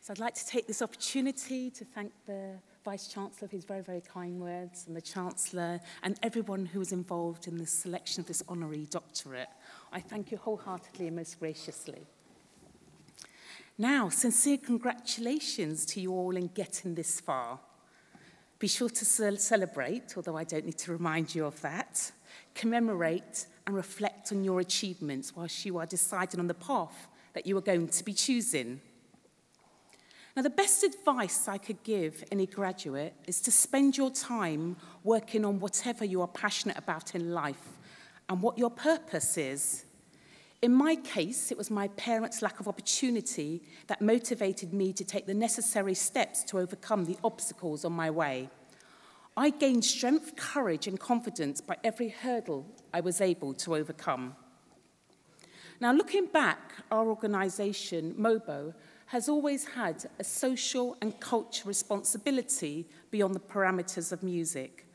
So I'd like to take this opportunity to thank the Vice-Chancellor for his very, very kind words, and the Chancellor and everyone who was involved in the selection of this honorary doctorate. I thank you wholeheartedly and most graciously. Now, sincere congratulations to you all in getting this far. Be sure to celebrate, although I don't need to remind you of that, commemorate and reflect on your achievements whilst you are deciding on the path that you are going to be choosing. Now, the best advice I could give any graduate is to spend your time working on whatever you are passionate about in life and what your purpose is. In my case, it was my parents' lack of opportunity that motivated me to take the necessary steps to overcome the obstacles on my way. I gained strength, courage, and confidence by every hurdle I was able to overcome. Now, looking back, our organisation, MOBO, has always had a social and cultural responsibility beyond the parameters of music.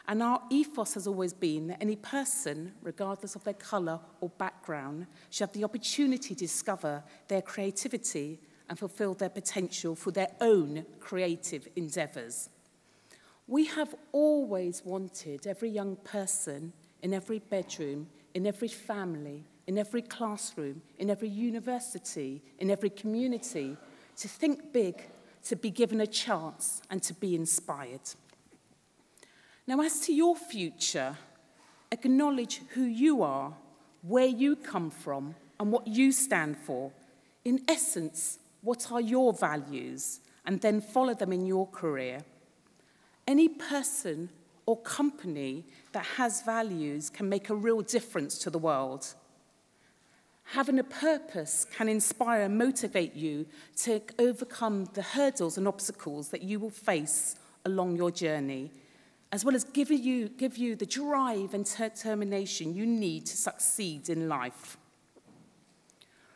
And our ethos has always been that any person, regardless of their colour or background, should have the opportunity to discover their creativity and fulfil their potential for their own creative endeavours. We have always wanted every young person in every bedroom, in every family, in every classroom, in every university, in every community, to think big, to be given a chance, and to be inspired. Now, as to your future, acknowledge who you are, where you come from, and what you stand for. In essence, what are your values? And then follow them in your career. Any person or company that has values can make a real difference to the world. Having a purpose can inspire and motivate you to overcome the hurdles and obstacles that you will face along your journey, as well as give you the drive and determination you need to succeed in life.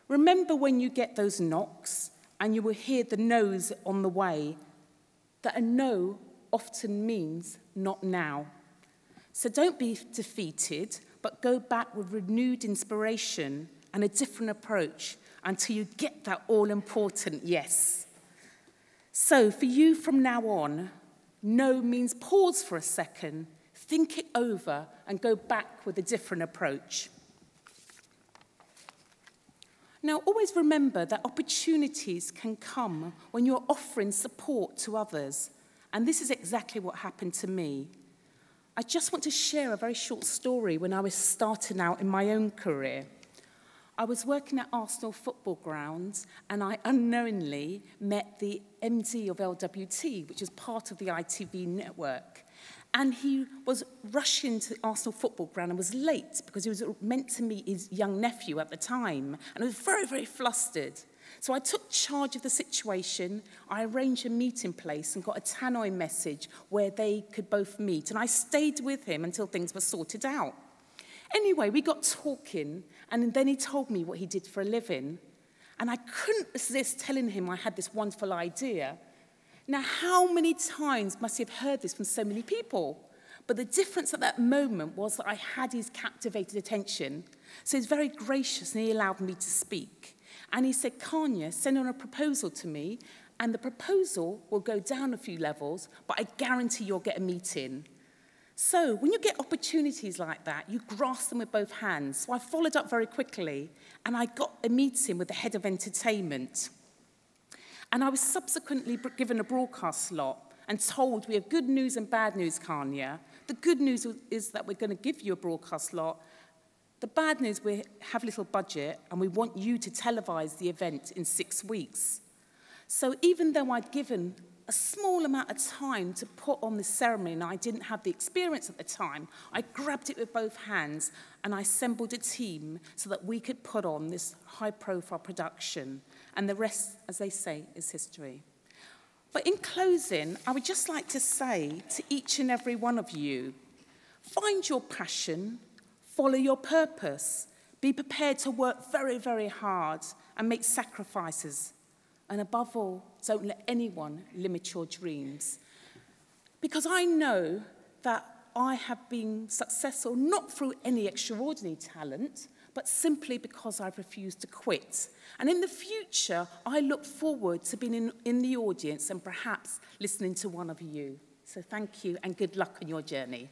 Remember when you get those knocks and you will hear the no's on the way, that a no often means not now. So don't be defeated, but go back with renewed inspiration and a different approach until you get that all-important yes. So for you from now on, no means pause for a second, think it over and go back with a different approach. Now, always remember that opportunities can come when you're offering support to others, and this is exactly what happened to me. I just want to share a very short story when I was starting out in my own career. I was working at Arsenal football grounds, and I unknowingly met the MD of LWT, which is part of the ITV network. And he was rushing to the Arsenal football ground and was late because he was meant to meet his young nephew at the time. And I was very, very flustered. So I took charge of the situation. I arranged a meeting place and got a tannoy message where they could both meet. And I stayed with him until things were sorted out. Anyway, we got talking, and then he told me what he did for a living. And I couldn't resist telling him I had this wonderful idea. Now, how many times must he have heard this from so many people? But the difference at that moment was that I had his captivated attention. So he was very gracious, and he allowed me to speak. And he said, Kanya, send on a proposal to me, and the proposal will go down a few levels, but I guarantee you'll get a meeting. So when you get opportunities like that, you grasp them with both hands. So I followed up very quickly, and I got a meeting with the head of entertainment. And I was subsequently given a broadcast slot and told, we have good news and bad news, Kanya. The good news is that we're going to give you a broadcast slot. The bad news, we have little budget, and we want you to televise the event in 6 weeks. So even though I'd given a small amount of time to put on this ceremony, and I didn't have the experience at the time, I grabbed it with both hands and I assembled a team so that we could put on this high-profile production. And the rest, as they say, is history. But in closing, I would just like to say to each and every one of you, find your passion, follow your purpose, be prepared to work very, very hard and make sacrifices. And above all, don't let anyone limit your dreams. Because I know that I have been successful not through any extraordinary talent, but simply because I've refused to quit. And in the future, I look forward to being in the audience and perhaps listening to one of you. So thank you and good luck on your journey.